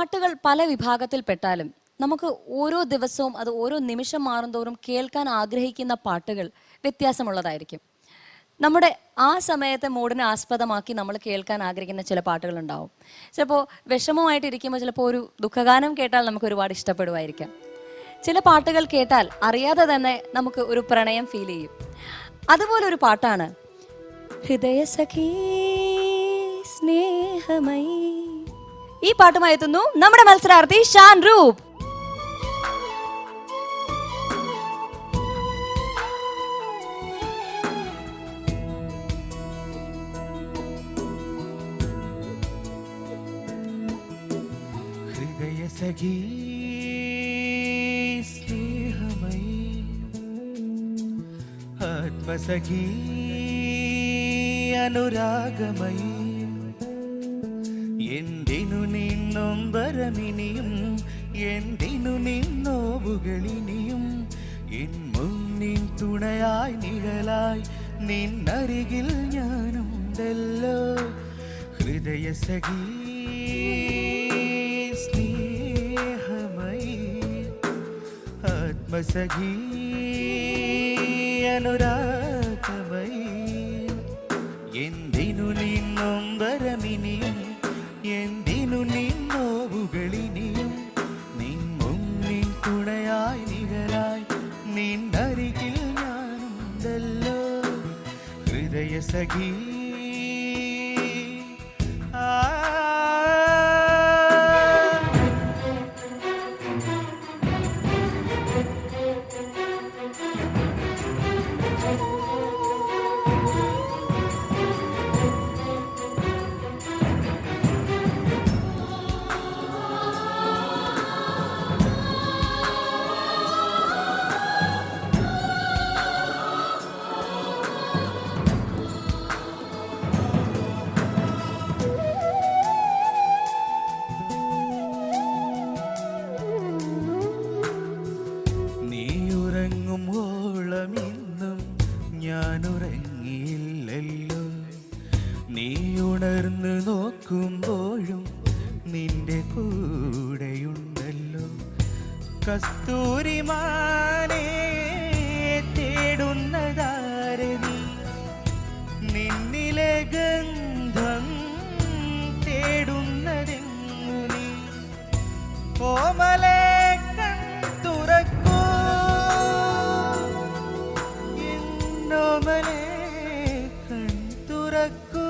പാട്ടുകൾ പല വിഭാഗത്തിൽപ്പെട്ടാലും നമുക്ക് ഓരോ ദിവസവും അത് ഓരോ നിമിഷം മാറുന്തോറും കേൾക്കാൻ ആഗ്രഹിക്കുന്ന പാട്ടുകൾ വ്യത്യാസമുള്ളതായിരിക്കും. നമ്മുടെ ആ സമയത്തെ മൂഡിനെ ആസ്പദമാക്കി നമ്മൾ കേൾക്കാൻ ആഗ്രഹിക്കുന്ന ചില പാട്ടുകളുണ്ടാവും. ചിലപ്പോൾ വിഷമമായിട്ടിരിക്കുമ്പോൾ ചിലപ്പോൾ ഒരു ദുഃഖഗാനം കേട്ടാൽ നമുക്ക് ഒരുപാട് ഇഷ്ടപ്പെടുമായിരിക്കാം. ചില പാട്ടുകൾ കേട്ടാൽ അറിയാതെ തന്നെ നമുക്ക് ഒരു പ്രണയം ഫീൽ ചെയ്യും. അതുപോലൊരു പാട്ടാണ് ഹൃദയസഖീ സ്നേഹമയി. ഈ പാട്ടുമായി എത്തുന്നു നമ്മുടെ മത്സരാർത്ഥി ഷാൻ റൂപ്. ഹൃദയസഖീ സ്നേഹമയി ആത്മസഖീ അനുരാഗമയി എന്തിനു നിന്നൊമ്പരമിനിയും എന്തിനു നിന്നോവുകളിനിയും എൻ മുന്നിൻ തുണയായി നിഴലായി നിന്നരികിൽ ഞാനുണ്ടല്ലോ. ഹൃദയസഖീ സ്നേഹമയി ആത്മസഖീ അനുരാഗമയി എന്തിനു നിന്നൊമ്പരമിനിയും എന്തിനു നിന്നോവുകളിനിയും നിൻ മുന്നിൻ തുണയായി നിഴലായി നിന്നരികിൽ ഞാനുണ്ടല്ലോ. ഹൃദയസഖീ ഞാനുറങ്ങിയില്ലല്ലോ. നീ ഉണർന്നു നോക്കുമ്പോഴും നിന്റെ കൂടെയുണ്ടല്ലോ. കസ്തൂരിമാനെ തേടുന്നതാരതി നിന്നിലെ ഗന്ധം തേടുന്നതെങ്ങു നീ ഓമലേ തുറക്കൂ എന്നോമലേ തുറക്കൂ.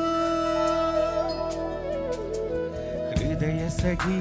ഹൃദയസഖീ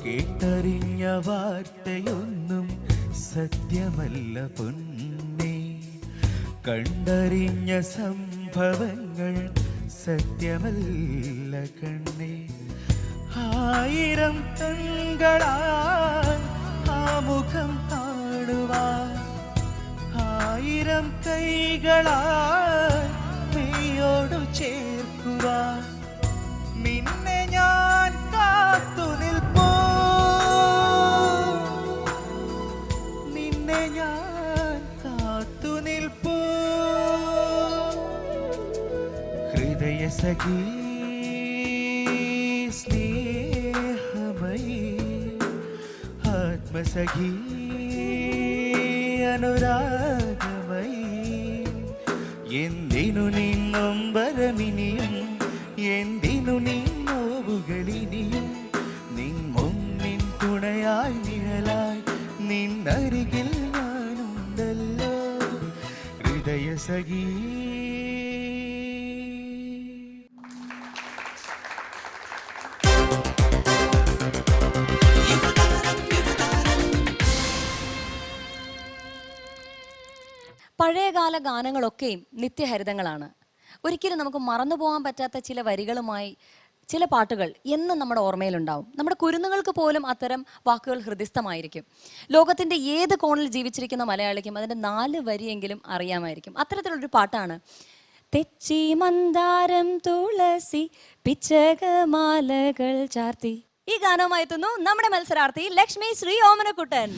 കേട്ടറിഞ്ഞ വാർത്തയൊന്നും സത്യമല്ല പൊന്നേ. കണ്ടറിഞ്ഞ സംഭവങ്ങൾ സത്യമല്ല കണ്ണേ. ആയിരം കണ്ണുകളാൽ ആ മുഖം കാണുവാൻ ആയിരം കൈകളാൽ നീയോടു ചേർക്കുവാൻ നിന്നെ ഞാൻ കാത്തു നിൽപ്പൂ. നിന്നെ ഞാൻ കാത്തു നിൽപ്പൂ. ഹൃദയസഖീ സ്നേഹമയി ആത്മസഖീ അനുരാഗമയി എന്തിനു നിന്നൊമ്പരമിനിയും എന്തിനു നിന്നോവുകളിനിയും നിൻ മുന്നിൻ തുണയായി നിഴലായി നിന്നരികിൽ ഞാനുണ്ടല്ലോ. ഹൃദയസഖീ പഴയകാല ഗാനങ്ങളൊക്കെയും നിത്യഹരിതങ്ങളാണ്. ഒരിക്കലും നമുക്ക് മറന്നു പോകാൻ പറ്റാത്ത ചില വരികളുമായി ചില പാട്ടുകൾ എന്നും നമ്മുടെ ഓർമ്മയിലുണ്ടാവും. നമ്മുടെ കുരുന്നുകൾക്ക് പോലും അത്തരം വാക്കുകൾ ഹൃദിസ്ഥമായിരിക്കും. ലോകത്തിൻ്റെ ഏത് കോണിൽ ജീവിച്ചിരിക്കുന്ന മലയാളിക്കും അതിൻ്റെ 4 വരിയെങ്കിലും അറിയാമായിരിക്കും. അത്തരത്തിലുള്ളൊരു പാട്ടാണ് തെച്ചി മന്ദാരം തുളസി പിച്ചകമാലകൾ ചാർത്തി. ഈ ഗാനവുമായി എത്തുന്നു നമ്മുടെ മത്സരാർത്ഥി ലക്ഷ്മി ശ്രീ ഓമനക്കുട്ടൻ.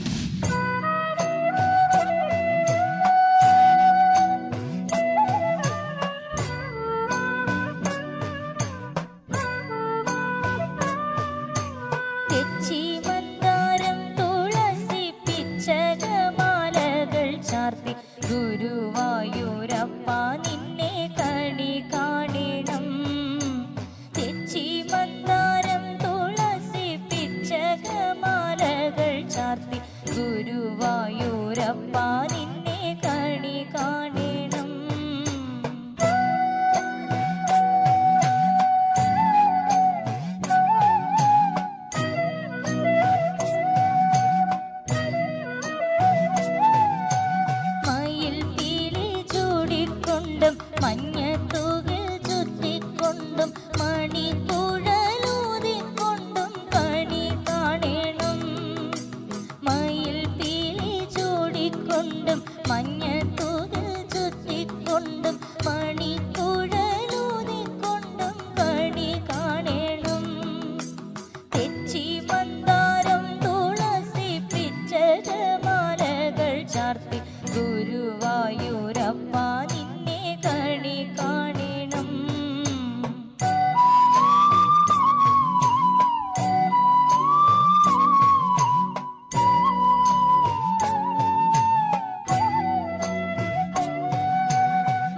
ഗുരുവായൂരപ്പ നിന്നെ കണി കാണണം. തെച്ചി മന്ദാരം തുളസി പിച്ചകമാലകൾ ചാർത്തി ഗുരുവായൂരപ്പ നിന്നെ കണി കാണണം. മഞ്ഞത്തൂകിൽ ചുറ്റിക്കൊണ്ടും മണിക്കുഴലൂതിക്കൊണ്ടും കണി കാണണം. മയിൽ പീലി ചൂടിക്കൊണ്ടും മഞ്ഞത്തൂകിൽ ചുറ്റിക്കൊണ്ടും മണിക്കുഴലൂതിക്കൊണ്ടും കണി കാണണം. തെച്ചി മന്ദാരം തുളസി പിച്ചകമാലകൾ ചാർത്തി ഗുരുവായൂരപ്പ നിന്നെ കണി കാണണം.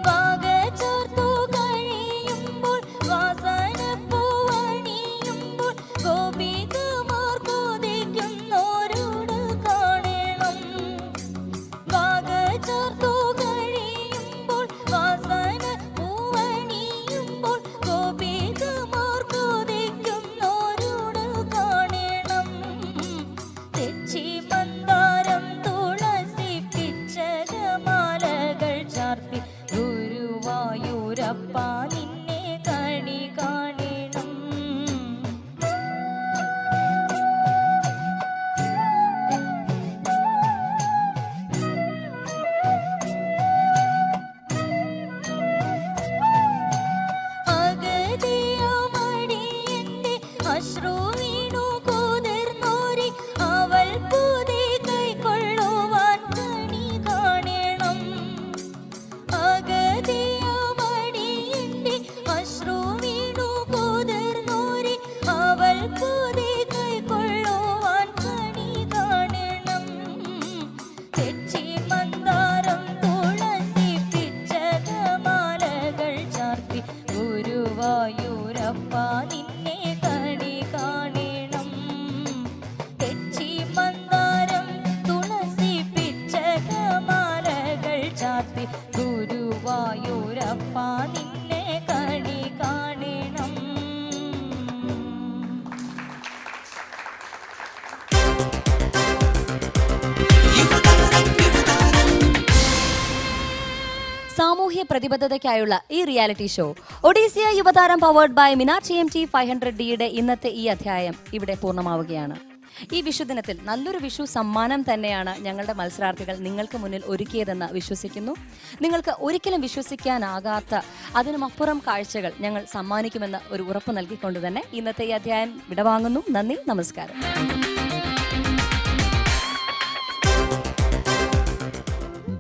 വാഗചോർത്തു കഴിയുമ്പോൾ വാസനപ്പൂവണിയുമ്പോൾ ഗോപികമാർ കൊതിക്കുന്നോരോട് കാണണം. വാഗചോർത്തു കഴിയുമ്പോൾ വാസനപ്പൂവണിയുമ്പോൾ ഗോപികമാർ കൊതിക്കുന്നോരോട് കാണണം. തെച്ചി മന്ദാരം തുളസി പിച്ചകമാലകൾ ചാർത്തി ഗുരുവായൂരപ്പ നിന്നെ കണി കാണണം. അഗതിയമടിയന്റെ അശ്രു വീണു കുതിർന്നോരി അവൾ പുതി കൈക്കൊള്ളുവാൻ കണി കാണണം. അഗതിയമടിയന്റെ അശ്രു വീണു കുതിർന്നോരി അവൾ പുതി കൈക്കൊള്ളുവാൻ കണി കാണണം. തെച്ചി മന്ദാരം തുളസി പിച്ചകമാലകൾ ചാർത്തി ഗുരുവായൂരപ്പ നിന്നെ കണി കാണണം. തെച്ചി മന്ദാരം തുളസി പിച്ചകമാലകൾ ചാർത്തി ഗുരുവായൂരപ്പ നിന്നെ കണി കാണണം. സാമൂഹ്യ പ്രതിബദ്ധതയ്ക്കായുള്ള ഈ റിയാലിറ്റി ഷോ ഒഡീസിയ യുവതാരം പവേർഡ് ബൈ മിനാക്ഷി MT 500Dയുടെ ഇന്നത്തെ ഈ അധ്യായം ഇവിടെ പൂർണ്ണമാവുകയാണ്. ഈ വിഷുദിനത്തിൽ നല്ലൊരു വിഷു സമ്മാനം തന്നെയാണ് ഞങ്ങളുടെ മത്സരാർത്ഥികൾ നിങ്ങൾക്ക് മുന്നിൽ ഒരുക്കിയതെന്ന് വിശ്വസിക്കുന്നു. നിങ്ങൾക്ക് ഒരിക്കലും വിശ്വസിക്കാനാകാത്ത അതിനുമപ്പുറം കാഴ്ചകൾ ഞങ്ങൾ സമ്മാനിക്കുമെന്ന് ഒരു ഉറപ്പ് നൽകിക്കൊണ്ട് തന്നെ ഇന്നത്തെ ഈ അധ്യായം വിടവാങ്ങുന്നു. നന്ദി, നമസ്കാരം.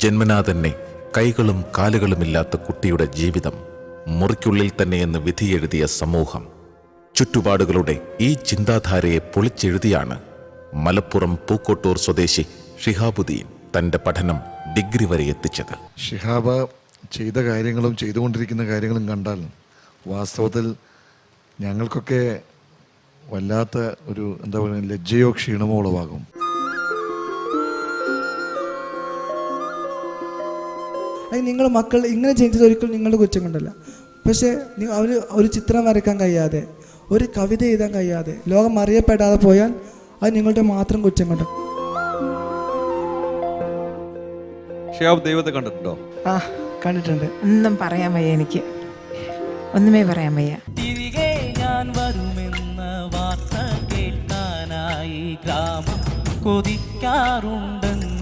ജന്മനാ തന്നെ കൈകളും കാലുകളുമില്ലാത്ത കുട്ടിയുടെ ജീവിതം മുറിക്കുള്ളിൽ തന്നെയെന്ന് വിധിയെഴുതിയ സമൂഹം, ചുറ്റുപാടുകളുടെ ഈ ചിന്താധാരയെ പൊളിച്ചെഴുതിയാണ് മലപ്പുറം പൂക്കോട്ടൂർ സ്വദേശി ഷിഹാബുദ്ദീൻ തൻ്റെ പഠനം ഡിഗ്രി വരെ എത്തിച്ചത്. ഷിഹാബ ചെയ്ത കാര്യങ്ങളും ചെയ്തുകൊണ്ടിരിക്കുന്ന കാര്യങ്ങളും കണ്ടാൽ വാസ്തവത്തിൽ ഞങ്ങൾക്കൊക്കെ വല്ലാത്ത ഒരു എന്താ പറയുക ലജ്ജയോ ക്ഷീണമോ ഉളവാകും. നിങ്ങൾ മക്കൾ ഇങ്ങനെ ചെയ്തത് ഒരിക്കലും നിങ്ങളുടെ കുറ്റം കൊണ്ടല്ല. പക്ഷേ അവർ ഒരു ചിത്രം വരയ്ക്കാൻ കഴിയാതെ, ഒരു കവിത എഴുതാൻ കഴിയാതെ, ലോകം അറിയപ്പെടാതെ പോയാൽ അത് നിങ്ങളുടെ മാത്രം കുറ്റം കൊണ്ടും. ഷിഹാബ് ദൈവത്തെ കണ്ടിട്ടുണ്ടോ? ആ കണ്ടിട്ടുണ്ട്. ഒന്നും പറയാൻ വയ്യ, എനിക്ക് ഒന്നുമേ പറയാൻ വയ്യ. തിരികെ ഞാൻ വരുമെന്ന വാർത്ത കേൾക്കാനായി ഗ്രാമം കൊതിക്കാറുണ്ടെന്ന്